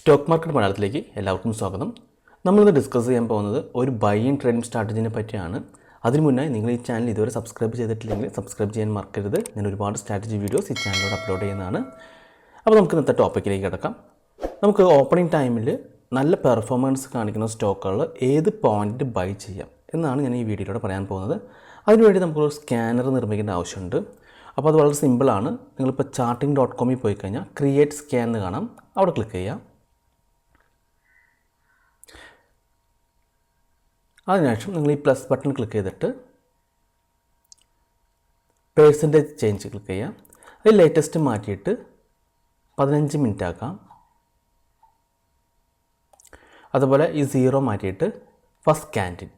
Stock market മലയാളത്തിലേക്ക് എല്ലാവർക്കും സ്വാഗതം. നമ്മളിന്ന് ഡിസ്കസ് ചെയ്യാൻ പോകുന്നത് ഒരു ബൈയിങ് ട്രേഡിംഗ് സ്ട്രാറ്റജിനെ പറ്റിയാണ്. അതിനു മുന്നേ നിങ്ങൾ ഈ ചാനൽ ഇതുവരെ സബ്സ്ക്രൈബ് ചെയ്തിട്ടില്ലെങ്കിൽ സബ്സ്ക്രൈബ് ചെയ്യാൻ മറക്കരുത്. ഞാൻ ഒരുപാട് സ്ട്രാറ്റജി വീഡിയോസ് ഈ ചാനലിലൂടെ അപ്ലോഡ് ചെയ്യുന്നതാണ്. അപ്പോൾ നമുക്ക് ഇന്നത്തെ ടോപ്പിക്കിലേക്ക് കിടക്കാം. നമുക്ക് ഓപ്പണിംഗ് ടൈമിൽ നല്ല പെർഫോമൻസ് കാണിക്കുന്ന സ്റ്റോക്കുകൾ ഏത് പോയിൻറ്റ് ബൈ ചെയ്യാം എന്നാണ് ഞാൻ ഈ വീഡിയോയിലൂടെ പറയാൻ പോകുന്നത്. അതിനുവേണ്ടി നമുക്കൊരു സ്കാനർ നിർമ്മിക്കേണ്ട ആവശ്യമുണ്ട്. അപ്പോൾ അത് വളരെ സിമ്പിളാണ്. നിങ്ങളിപ്പോൾ charting.com പോയി കഴിഞ്ഞാൽ ക്രിയേറ്റ് സ്കാൻ എന്ന് കാണാം, അവിടെ ക്ലിക്ക് ചെയ്യാം. അതിനുശേഷം നിങ്ങൾ ഈ പ്ലസ് ബട്ടൺ ക്ലിക്ക് ചെയ്തിട്ട് പെർസെൻറ്റേജ് ചേഞ്ച് ക്ലിക്ക് ചെയ്യാം. അതിൽ ലേറ്റസ്റ്റ് മാറ്റിയിട്ട് 15 മിനിറ്റ് ആക്കാം. അതുപോലെ ഈ 0 മാറ്റിയിട്ട് ഫസ്റ്റ് ക്യാൻഡിൽ,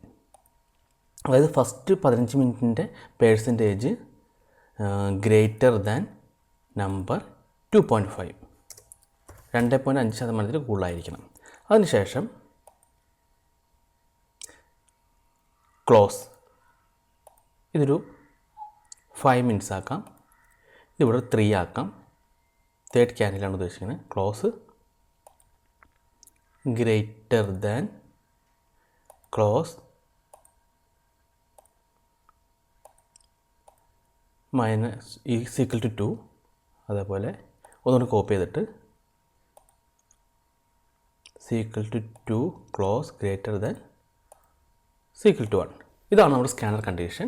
അതായത് ഫസ്റ്റ് 15 മിനിറ്റിൻ്റെ പെർസെൻറ്റേജ് ഗ്രേറ്റർ ദാൻ നമ്പർ 2.5 2.5% കൂടുതലായിരിക്കണം. അതിനുശേഷം ക്ലോസ്, ഇതൊരു 5 മിനിറ്റ്സ് ആക്കാം. ഇതിവിടെ 3 ആക്കാം. തേർഡ് ക്യാൻഡിലാണ് ഉദ്ദേശിക്കുന്നത്. Close greater than close minus equal to 2. അതേപോലെ ഒന്നുകൂടി കോപ്പി ചെയ്തിട്ട് equal to 2 close greater than equal to 1. ഇതാണ് നമ്മുടെ സ്കാനർ കണ്ടീഷൻ.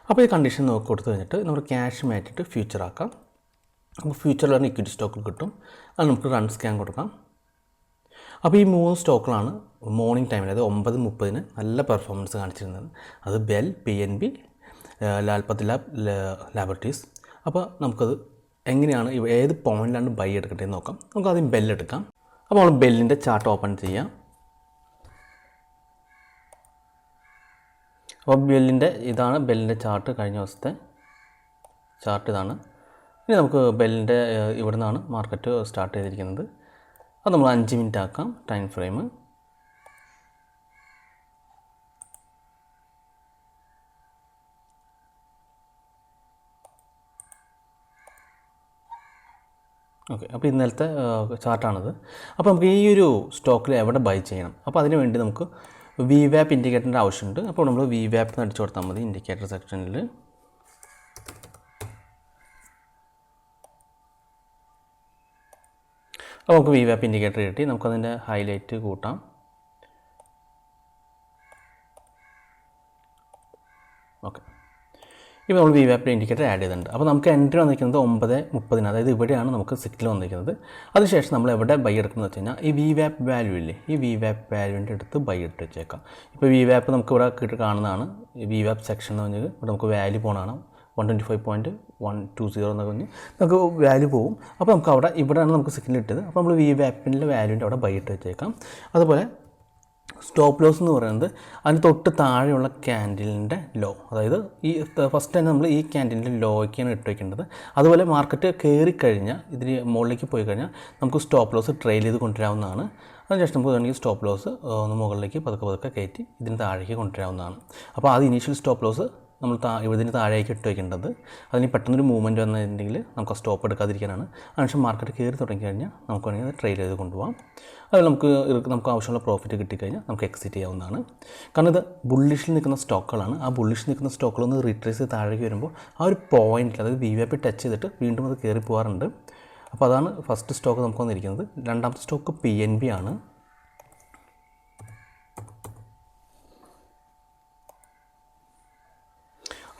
അപ്പോൾ ഈ കണ്ടീഷൻ നോക്കി കൊടുത്തു കഴിഞ്ഞിട്ട് നമ്മുടെ ക്യാഷ് മാറ്റിയിട്ട് ഫ്യൂച്ചർ ആക്കാം. നമുക്ക് ഫ്യൂച്ചറിൽ തന്നെ ഇക്വിറ്റി സ്റ്റോക്ക് കിട്ടും. അത് നമുക്ക് റൺ സ്കാൻ കൊടുക്കാം. അപ്പോൾ ഈ 3 സ്റ്റോക്കുകളാണ് മോർണിംഗ് ടൈമിൽ, അതായത് 9:30 നല്ല പെർഫോമൻസ് കാണിച്ചിരുന്നത്. അത് ബെൽ, PNB, ലാൽ പത്ലാബ് ലാബറട്ടറീസ്. അപ്പോൾ നമുക്കത് എങ്ങനെയാണ് ഏത് പോയിന്റിലാണ് ബൈ എടുക്കേണ്ടതെന്ന് നോക്കാം. നമുക്ക് ആദ്യം ബെൽ എടുക്കാം. അപ്പോൾ നമ്മൾ ബെല്ലിൻ്റെ ചാർട്ട് ഓപ്പൺ ചെയ്യാം. അപ്പോൾ ഇതാണ് ബെല്ലിൻ്റെ ചാർട്ട്, കഴിഞ്ഞ ദിവസത്തെ ചാർട്ട് ഇതാണ്. ഇനി നമുക്ക് ബെല്ലിൻ്റെ ഇവിടെ നിന്നാണ് മാർക്കറ്റ് സ്റ്റാർട്ട് ചെയ്തിരിക്കുന്നത്. അത് നമ്മൾ 5 മിനിറ്റ് ആക്കാം ടൈം ഫ്രെയിം. ഓക്കെ, അപ്പോൾ ഇന്നലത്തെ ചാർട്ടാണിത്. അപ്പോൾ നമുക്ക് ഈ ഒരു സ്റ്റോക്കിൽ എവിടെ ബൈ ചെയ്യണം, അപ്പോൾ അതിന് വേണ്ടി നമുക്ക് VWAP ഇൻഡിക്കേറ്ററിൻ്റെ ആവശ്യമുണ്ട്. അപ്പോൾ നമ്മൾ VWAP എന്ന് അടിച്ചു കൊടുത്താൽ മതി ഇൻഡിക്കേറ്റർ സെക്ഷനിൽ. അപ്പോൾ നമുക്ക് VWAP ഇൻഡിക്കേറ്റർ കിട്ടി. നമുക്കതിൻ്റെ ഹൈലൈറ്റ് കൂട്ടാം. ഓക്കെ, ഇപ്പോൾ നമ്മൾ VWAP ഇൻഡിക്കേറ്റർ ആഡ് ചെയ്തിട്ടുണ്ട്. അപ്പോൾ നമുക്ക് എൻട്രി വന്നിരിക്കുന്നത് 9:30, അതായത് ഇവിടെയാണ് നമുക്ക് സിഗ്നൽ വന്നിരിക്കുന്നത്. അതിനുശേഷം നമ്മൾ എവിടെ ബൈ എടുക്കുന്നത് വെച്ച് കഴിഞ്ഞാൽ ഈ VWAP വാല്യൂ ഇല്ലേ, ഈ VWAP വാല്യൂവിൻ്റെ അടുത്ത് ബൈ എടുത്ത് വെച്ചേക്കാം. ഇപ്പോൾ VWAP നമുക്ക് ഇവിടെ കാണുന്നതാണ്. ഈ VWAP സെക്ഷൻ എന്ന് പറഞ്ഞാൽ ഇവിടെ നമുക്ക് വാല്യൂ പോകണം 125.120 എന്ന് പറഞ്ഞ് നമുക്ക് വാല്യൂ പോകും. അപ്പോൾ നമുക്ക് ഇവിടെയാണ് നമുക്ക് സിഗ്നൽ ഇട്ടത്. അപ്പോൾ നമ്മൾ VWAPൻ്റെ വാല്യൂവിൻ്റെ അവിടെ ബൈ ഇട്ട് വെച്ചേക്കാം. അതുപോലെ സ്റ്റോപ്പ് ലോസ് എന്ന് പറയുന്നത് അതിന് തൊട്ട് താഴെയുള്ള ക്യാൻഡിലിൻ്റെ ലോ, അതായത് ഈ ഫസ്റ്റ് തന്നെ നമ്മൾ ഈ ക്യാൻഡിലിൻ്റെ ലോയ്ക്കാണ് ഇട്ട് വയ്ക്കേണ്ടത്. അതുപോലെ മാർക്കറ്റ് കയറിക്കഴിഞ്ഞാൽ ഇതിന് മുകളിലേക്ക് പോയി കഴിഞ്ഞാൽ നമുക്ക് സ്റ്റോപ്പ് ലോസ് ട്രെയിൽ ചെയ്ത് കൊണ്ടുവരാവുന്നതാണ്. അതിനുശേഷം നമുക്ക് വേണമെങ്കിൽ സ്റ്റോപ്പ് ലോസ് ഒന്ന് മുകളിലേക്ക് പതുക്കെ കയറ്റി ഇതിന് താഴേക്ക് കൊണ്ടുവരാവുന്നതാണ്. അപ്പോൾ അത് ഇനീഷ്യൽ സ്റ്റോപ്പ് ലോസ് നമ്മൾ ഇതിന് താഴേക്ക് ഇട്ട് വയ്ക്കേണ്ടത്. അതിന് പെട്ടെന്നൊരു മൂവ്മെൻറ്റ് വന്നിട്ടുണ്ടെങ്കിൽ നമുക്ക് ആ സ്റ്റോപ്പ് എടുക്കാതിരിക്കാനാണ്. അതിനുശേഷം മാർക്കറ്റ് കയറി തുടങ്ങി കഴിഞ്ഞാൽ നമുക്ക് വേണമെങ്കിൽ അത് ട്രെയിൽ ചെയ്ത് കൊണ്ടുപോകാം. അതിൽ നമുക്ക് ആവശ്യമുള്ള പ്രോഫിറ്റ് കിട്ടിക്കഴിഞ്ഞാൽ നമുക്ക് എക്സിറ്റ് ചെയ്യാവുന്നതാണ്. കാരണം ഇത് ബുള്ളിഷിൽ നിൽക്കുന്ന സ്റ്റോക്കുകളാണ്. ആ ബുള്ളിഷിൽ നിൽക്കുന്ന സ്റ്റോക്കുകളൊന്ന് റിട്രേസ് ചെയ്ത് താഴേക്ക് വരുമ്പോൾ ആ ഒരു പോയിന്റിൽ, അതായത് VWAP ടച്ച് ചെയ്തിട്ട് വീണ്ടും അത് കയറി പോകാറുണ്ട്. അപ്പോൾ അതാണ് ഫസ്റ്റ് സ്റ്റോക്ക് നമുക്ക് വന്നിരിക്കുന്നത്. രണ്ടാമത്തെ സ്റ്റോക്ക് PNB ആണ്.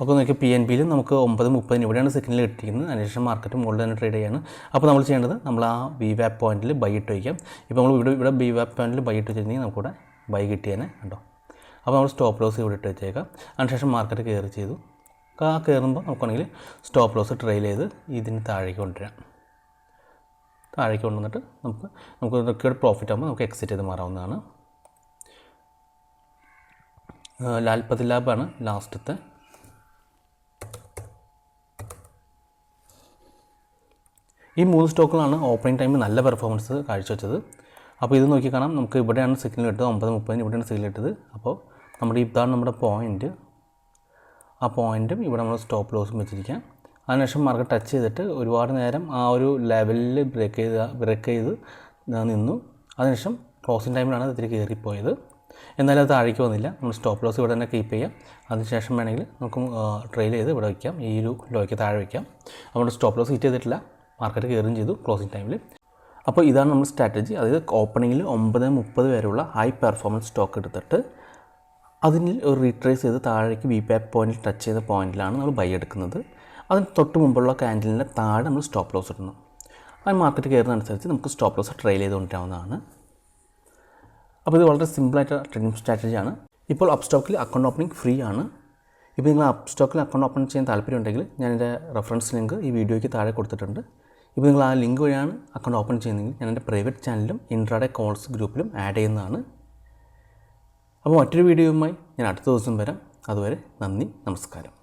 അപ്പോൾ നോക്കിയാൽ PNBയിൽ നമുക്ക് 9:30 ഇവിടെയാണ് സിഗ്നൽ കിട്ടിയിരിക്കുന്നത്. അതിനുശേഷം മാർക്കറ്റ് മുകളിൽ തന്നെ ട്രേഡ് ചെയ്യാണ്. അപ്പോൾ നമ്മൾ ചെയ്യേണ്ടത് നമ്മൾ ആ VWAP പോയിന്റിൽ ബൈ ഇട്ട് വയ്ക്കാം. ഇപ്പോൾ നമ്മൾ ഇവിടെ VWAP പോയിന്റിൽ ബൈ ഇട്ട് വെച്ചിട്ടുണ്ടെങ്കിൽ നമുക്കിവിടെ ബൈ കിട്ടിയേനെ കണ്ടോ. അപ്പോൾ നമ്മൾ സ്റ്റോപ്പ് ലോസ് ഇവിടെ ഇട്ട് വെച്ചേക്കാം. അതിനുശേഷം മാർക്കറ്റ് കയറി ചെയ്തു. കയറുമ്പോൾ നമുക്കാണെങ്കിൽ സ്റ്റോപ്പ് ലോസ് ട്രെയിൽ ചെയ്ത് ഇതിന് താഴേക്ക് കൊണ്ടുവരാം. താഴേക്ക് കൊണ്ടുവന്നിട്ട് നമുക്ക് റിക്വയർഡ് പ്രോഫിറ്റ് ആകുമ്പോൾ നമുക്ക് എക്സിറ്റ് ചെയ്ത് മാറാവുന്നതാണ്. ലാൽ പത്ലാബാണ് ലാസ്റ്റത്തെ. ഈ 3 സ്റ്റോക്കുകളാണ് ഓപ്പണിംഗ് ടൈമിൽ നല്ല പെർഫോമൻസ് കാഴ്ചവെച്ചത്. അപ്പോൾ ഇത് നോക്കി കാണാം, നമുക്ക് ഇവിടെയാണ് സിഗ്നൽ ഇട്ടത് 9:30 ഇവിടെയാണ് സിഗ്നൽ ഇട്ടത്. അപ്പോൾ ഇതാണ് നമ്മുടെ പോയിൻറ്റ്. ആ പോയിൻറ്റും ഇവിടെ നമ്മൾ സ്റ്റോപ്പ് ലോസും വെച്ചിരിക്കാം. അതിനുശേഷം മാർക്കറ്റ് ടച്ച് ചെയ്തിട്ട് ഒരുപാട് നേരം ആ ഒരു ലെവലിൽ ബ്രേക്ക് ചെയ്ത് നിന്നു. അതിനുശേഷം ക്ലോസിംഗ് ടൈമിലാണ് അത് ഇത്തിരി കയറിപ്പോയത്. എന്നാലും അത് താഴേക്ക് വന്നില്ല. നമ്മൾ സ്റ്റോപ്പ് ലോസ് ഇവിടെ തന്നെ കീപ്പ് ചെയ്യാം. അതിനുശേഷം വേണമെങ്കിൽ നമുക്ക് ട്രെയിൽ ചെയ്ത് ഇവിടെ വയ്ക്കാം, ഈ ഒരു ലോയ്ക്ക് താഴെ വയ്ക്കാം. അതുകൊണ്ട് സ്റ്റോപ്പ് ലോസ് ഹിറ്റ് ചെയ്തിട്ടില്ല, മാർക്കറ്റ് കയറുകയും ചെയ്തു ക്ലോസിംഗ് ടൈമിൽ. അപ്പോൾ ഇതാണ് നമ്മുടെ സ്ട്രാറ്റജി. അതായത് ഓപ്പണിങ്ങിൽ 9:30 വരെയുള്ള ഹൈ പെർഫോമൻസ് സ്റ്റോക്ക് എടുത്തിട്ട് അതിന് ഒരു റീട്രേസ് ചെയ്ത് താഴേക്ക് VWAP പോയിന്റിൽ ടച്ച് ചെയ്ത പോയിന്റിലാണ് നമ്മൾ ബൈ എടുക്കുന്നത്. അതിന് തൊട്ട് മുമ്പുള്ള ക്യാൻഡിലിൻ്റെ താഴെ നമ്മൾ സ്റ്റോപ്പ് ലോസ് ഇടുന്നു. ആ മാർക്കറ്റ് കയറുന്നതനുസരിച്ച് നമുക്ക് സ്റ്റോപ്പ് ലോസ് ട്രെയിൽ ചെയ്ത് കൊണ്ടുവരാവുന്നതാണ്. അപ്പോൾ ഇത് വളരെ സിമ്പിളായിട്ട് ട്രേഡിംഗ് സ്ട്രാറ്റജിയാണ്. ഇപ്പോൾ അപ്സ്റ്റോക്കിൽ അക്കൗണ്ട് ഓപ്പണിംഗ് ഫ്രീ ആണ്. ഇപ്പോൾ നിങ്ങൾ അപ്സ്റ്റോക്കിൽ അക്കൗണ്ട് ഓപ്പൺ ചെയ്യാൻ താല്പര്യമുണ്ടെങ്കിൽ ഞാൻ എൻ്റെ റെഫറൻസ് ലിങ്ക് ഈ വീഡിയോയ്ക്ക് താഴെ കൊടുത്തിട്ടുണ്ട്. ഇപ്പോൾ നിങ്ങൾ ആ ലിങ്ക് വഴിയാണ് അക്കൗണ്ട് ഓപ്പൺ ചെയ്യുന്നതെങ്കിൽ ഞാൻ എൻ്റെ പ്രൈവറ്റ് ചാനലിലും ഇൻട്രാഡേ കോൾസ് ഗ്രൂപ്പിലും ആഡ് ചെയ്യുന്നതാണ്. അപ്പോൾ മറ്റൊരു വീഡിയോയുമായി ഞാൻ അടുത്ത ദിവസം വരാം. അതുവരെ നന്ദി, നമസ്കാരം.